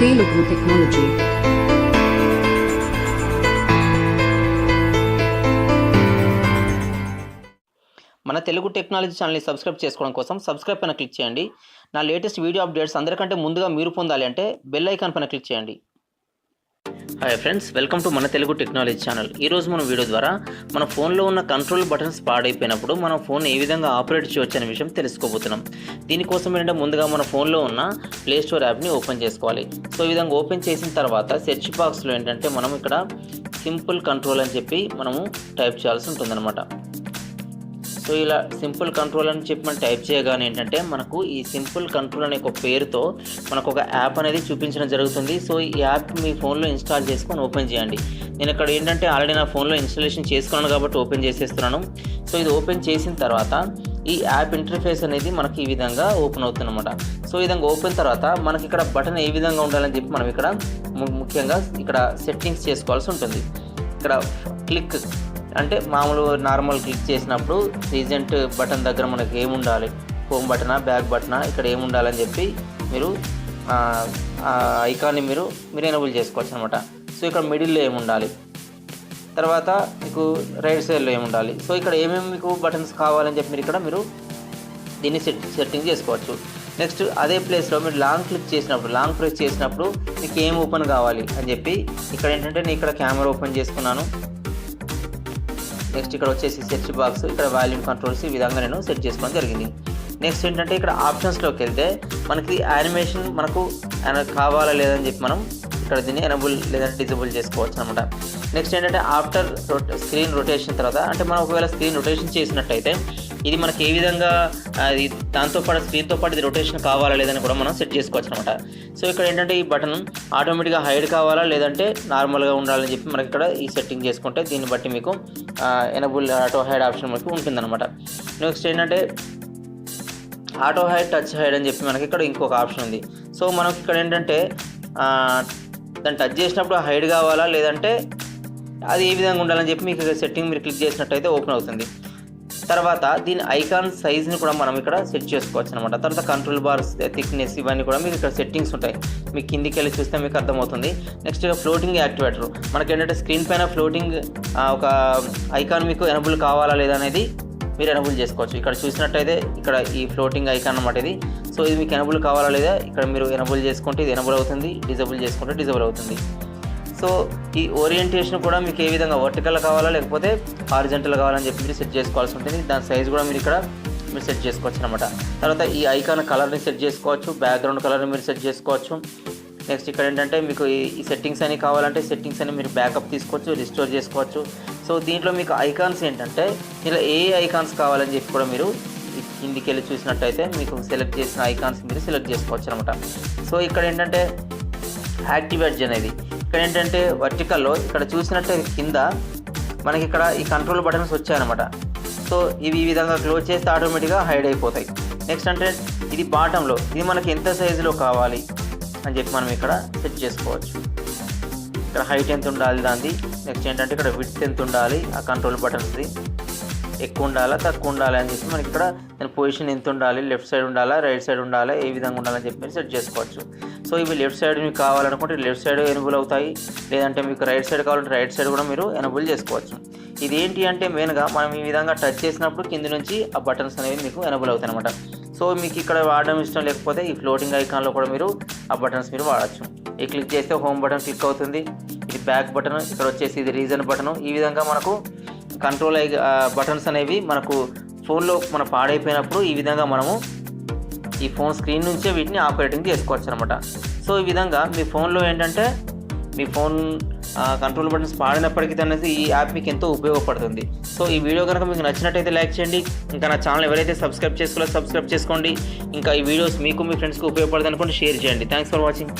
Telugu technology. మన Telugu technology ఛానల్ని subscribe చేసుకోవడం కోసం సబ్స్క్రైబ్ పైన క్లిక్ చేయండి. నా లేటెస్ట్ వీడియో అప్డేట్స్ అందరికంటే ముందుగా మీరు పొందాలి అంటే బెల్ ఐకాన్ పైన క్లిక్ చేయండి. హాయ్ ఫ్రెండ్స్, వెల్కమ్ టు మన తెలుగు టెక్నాలజీ ఛానల్. ఈరోజు మన వీడియో ద్వారా మన ఫోన్లో ఉన్న కంట్రోల్ బటన్స్ పాడైపోయినప్పుడు మన ఫోన్ ఏ విధంగా ఆపరేట్ చేయవచ్చు అనే విషయం తెలుసుకోబోతున్నాం. దీనికోసం ఏంటంటే ముందుగా మన ఫోన్లో ఉన్న ప్లే స్టోర్ యాప్ని ఓపెన్ చేసుకోవాలి. సో ఈ విధంగా ఓపెన్ చేసిన తర్వాత సెర్చ్ బాక్స్లో ఏంటంటే మనం ఇక్కడ సింపుల్ కంట్రోల్ అని చెప్పి మనము టైప్ చేయాల్సి ఉంటుందన్నమాట. సో ఇలా సింపుల్ కంట్రోల్ అని చెప్పి మనం టైప్ చేయగానే ఏంటంటే మనకు ఈ సింపుల్ కంట్రోల్ అనే ఒక పేరుతో మనకు ఒక యాప్ అనేది చూపించడం జరుగుతుంది. సో ఈ యాప్ మీ ఫోన్లో ఇన్స్టాల్ చేసుకొని ఓపెన్ చేయండి. నేను ఇక్కడ ఏంటంటే ఆల్రెడీ నా ఫోన్లో ఇన్స్టాలేషన్ చేసుకున్నాను కాబట్టి ఓపెన్ చేసేస్తున్నాను. సో ఇది ఓపెన్ చేసిన తర్వాత ఈ యాప్ ఇంటర్ఫేస్ అనేది మనకి ఈ విధంగా ఓపెన్ అవుతుంది అనమాట. సో ఈ విధంగా ఓపెన్ తర్వాత మనకి ఇక్కడ బటన్ ఏ విధంగా ఉండాలని చెప్పి మనం ఇక్కడ ముఖ్యంగా ఇక్కడ సెట్టింగ్స్ చేసుకోవాల్సి ఉంటుంది. ఇక్కడ క్లిక్ అంటే మామూలు నార్మల్ క్లిక్ చేసినప్పుడు రీసెంట్ బటన్ దగ్గర మనకి ఏముండాలి, హోమ్ బటనా బ్యాక్ బటనా, ఇక్కడ ఏముండాలని చెప్పి మీరు ఐకాన్ని మీరు ఎనేబుల్ చేసుకోవచ్చు అనమాట. సో ఇక్కడ మిడిల్లో ఏముండాలి, తర్వాత మీకు రైట్ సైడ్లో ఏముండాలి. సో ఇక్కడ ఏమేమి మీకు బటన్స్ కావాలని చెప్పి మీరు దీన్ని సెట్టింగ్ చేసుకోవచ్చు. నెక్స్ట్ అదే ప్లేస్లో మీరు లాంగ్ ప్రెస్ చేసినప్పుడు మీకు ఏం ఓపెన్ కావాలి అని చెప్పి ఇక్కడ ఏంటంటే నేను ఇక్కడ కెమెరా ఓపెన్ చేసుకున్నాను. నెక్స్ట్ ఇక్కడ వచ్చేసి సెర్చ్ బాక్స్, ఇక్కడ వాల్యూమ్ కంట్రోల్స్ ఈ విధంగా నేను సెట్ చేసుకోవడం జరిగింది. నెక్స్ట్ ఏంటంటే ఇక్కడ ఆప్షన్స్లోకి వెళ్తే మనకి యానిమేషన్ మనకు కావాలా లేదని చెప్పి మనం ఇక్కడ దీన్ని ఎనబుల్ లేదంటే డిజబుల్ చేసుకోవచ్చు అనమాట. నెక్స్ట్ ఏంటంటే ఆఫ్టర్ స్క్రీన్ రొటేషన్ తర్వాత అంటే మనం ఒకవేళ స్క్రీన్ రొటేషన్ చేసినట్టయితే ఇది మనకి ఏ విధంగా దాంతోపాటు స్క్రీన్తో పాటు ఇది రొటేషన్ కావాలా లేదని కూడా మనం సెట్ చేసుకోవచ్చు అనమాట. సో ఇక్కడ ఏంటంటే ఈ బటన్ ఆటోమేటిక్గా హైడ్ కావాలా లేదంటే నార్మల్గా ఉండాలని చెప్పి మనకి ఇక్కడ ఈ సెట్టింగ్ చేసుకుంటే దీన్ని బట్టి మీకు ఎనబుల్ ఆటో హైడ్ ఆప్షన్ మనకు ఉంటుందన్నమాట. నెక్స్ట్ ఏంటంటే ఆటో హైడ్ టచ్ హైడ్ అని చెప్పి మనకి ఇక్కడ ఇంకొక ఆప్షన్ ఉంది. సో మనకి ఇక్కడ ఏంటంటే దాన్ని టచ్ చేసినప్పుడు హైడ్ కావాలా లేదంటే అది ఏ విధంగా ఉండాలని చెప్పి మీకు సెట్టింగ్ మీరు క్లిక్ చేసినట్టయితే ఓపెన్ అవుతుంది. తర్వాత దీని ఐకాన్ సైజ్ని కూడా మనం ఇక్కడ సెట్ చేసుకోవచ్చు అనమాట. తర్వాత కంట్రోల్ బార్స్ థిక్నెస్ ఇవన్నీ కూడా మీకు ఇక్కడ సెట్టింగ్స్ ఉంటాయి. మీకు కిందికి వెళ్ళి చూస్తే మీకు అర్థమవుతుంది. నెక్స్ట్ ఫ్లోటింగ్ యాక్టివేటర్ మనకి ఏంటంటే స్క్రీన్ పైన ఫ్లోటింగ్ ఒక ఐకాన్ మీకు ఎనబుల్ కావాలా లేదా అనేది మీరు ఎనబుల్ చేసుకోవచ్చు. ఇక్కడ చూసినట్టయితే ఇక్కడ ఈ ఫ్లోటింగ్ ఐకాన్ అన్నమాట ఇది. సో ఇది మీకు ఎనబుల్ కావాలా లేదా ఇక్కడ మీరు ఎనబుల్ చేసుకుంటే ఇది ఎనబుల్ అవుతుంది, డిజబుల్ చేసుకుంటే డిజబుల్ అవుతుంది. సో ఈ ఓరియంటేషన్ కూడా మీకు ఏ విధంగా వర్టికల్ కావాలా లేకపోతే హారిజంటల్ కావాలని చెప్పి మీరు సెట్ చేసుకోవాల్సి ఉంటుంది. దాని సైజ్ కూడా మీరు ఇక్కడ సెట్ చేసుకోవచ్చు అనమాట. తర్వాత ఈ ఐకాన్ కలర్ని సెట్ చేసుకోవచ్చు, బ్యాక్గ్రౌండ్ కలర్ని మీరు సెట్ చేసుకోవచ్చు. నెక్స్ట్ ఇక్కడ ఏంటంటే మీకు ఈ సెట్టింగ్స్ అని కావాలంటే సెట్టింగ్స్ అని మీరు బ్యాకప్ తీసుకోవచ్చు, రిస్టోర్ చేసుకోవచ్చు. సో దీంట్లో మీకు ఐకాన్స్ ఏంటంటే ఇలా ఏ ఐకాన్స్ కావాలని చెప్పి కూడా మీరు కిందికి వెళ్ళి చూసినట్టయితే మీకు సెలెక్ట్ చేసిన ఐకాన్స్ మీరు సెలెక్ట్ చేసుకోవచ్చు అనమాట. సో ఇక్కడ ఏంటంటే యాక్టివేట్ అనేది ఇక్కడ ఏంటంటే వర్టికల్లో ఇక్కడ చూసినట్టయితే కింద మనకి ఇక్కడ ఈ కంట్రోల్ బటన్స్ వచ్చాయన్నమాట. సో ఇవి ఈ విధంగా క్లోజ్ చేస్తే ఆటోమేటిక్గా హైడ్ అయిపోతాయి. నెక్స్ట్ అంటే ఇది బాటంలో ఇది మనకి ఎంత సైజులో కావాలి అని చెప్పి మనం ఇక్కడ సెట్ చేసుకోవచ్చు. ఇక్కడ హైట్ ఎంత ఉండాలి దాన్ని, నెక్స్ట్ ఏంటంటే ఇక్కడ విడ్త్ ఎంత ఉండాలి, ఆ కంట్రోల్ బటన్స్ది ఎక్కువ ఉండాలా తక్కువ ఉండాలి అని చెప్పి మనకి ఇక్కడ దాని పొజిషన్ ఎంత ఉండాలి, లెఫ్ట్ సైడ్ ఉండాలా రైట్ సైడ్ ఉండాలా ఏ విధంగా ఉండాలని చెప్పి మీరు సెట్ చేసుకోవచ్చు. సో ఇవి లెఫ్ట్ సైడ్ మీకు కావాలనుకుంటే లెఫ్ట్ సైడ్ ఎనబుల్ అవుతాయి, లేదంటే మీకు రైట్ సైడ్ కావాలంటే రైట్ సైడ్ కూడా మీరు ఎనబుల్ చేసుకోవచ్చు. ఇది ఏంటి అంటే మెయిన్గా మనం ఈ విధంగా టచ్ చేసినప్పుడు కింద నుంచి ఆ బటన్స్ అనేవి మీకు ఎనబుల్ అవుతాయి అనమాట. సో మీకు ఇక్కడ వాడడం ఇష్టం లేకపోతే ఈ ఫ్లోటింగ్ ఐకాన్లో కూడా మీరు ఆ బటన్స్ మీరు వాడచ్చు. ఈ క్లిక్ చేస్తే హోమ్ బటన్ క్లిక్ అవుతుంది, ఇది బ్యాక్ బటన్, ఇక్కడ వచ్చేసి ఇది రీజన్ బటన్. ఈ విధంగా మనకు కంట్రోల్ బటన్స్ అనేవి మనకు ఫోన్లో మన పాడైపోయినప్పుడు ఈ విధంగా మనము ఈ ఫోన్ స్క్రీన్ నుంచే వీటిని ఆపరేటింగ్ చేసుకోవచ్చు అనమాట. సో ఈ విధంగా మీ ఫోన్లో ఏంటంటే మీ ఫోన్ కంట్రోల్ బటన్స్ పాడినప్పటికీ అనేది ఈ యాప్ మీకు ఎంతో ఉపయోగపడుతుంది. సో ఈ వీడియో కనుక మీకు నచ్చినట్టయితే లైక్ చేయండి. ఇంకా నా ఛానల్ ఎవరైతే సబ్స్క్రైబ్ చేసుకోవాలో సబ్స్క్రైబ్ చేసుకోండి. ఇంకా ఈ వీడియోస్ మీకు మీ ఫ్రెండ్స్కి ఉపయోగపడుతుంది అనుకుంటే షేర్ చేయండి. Thanks for watching.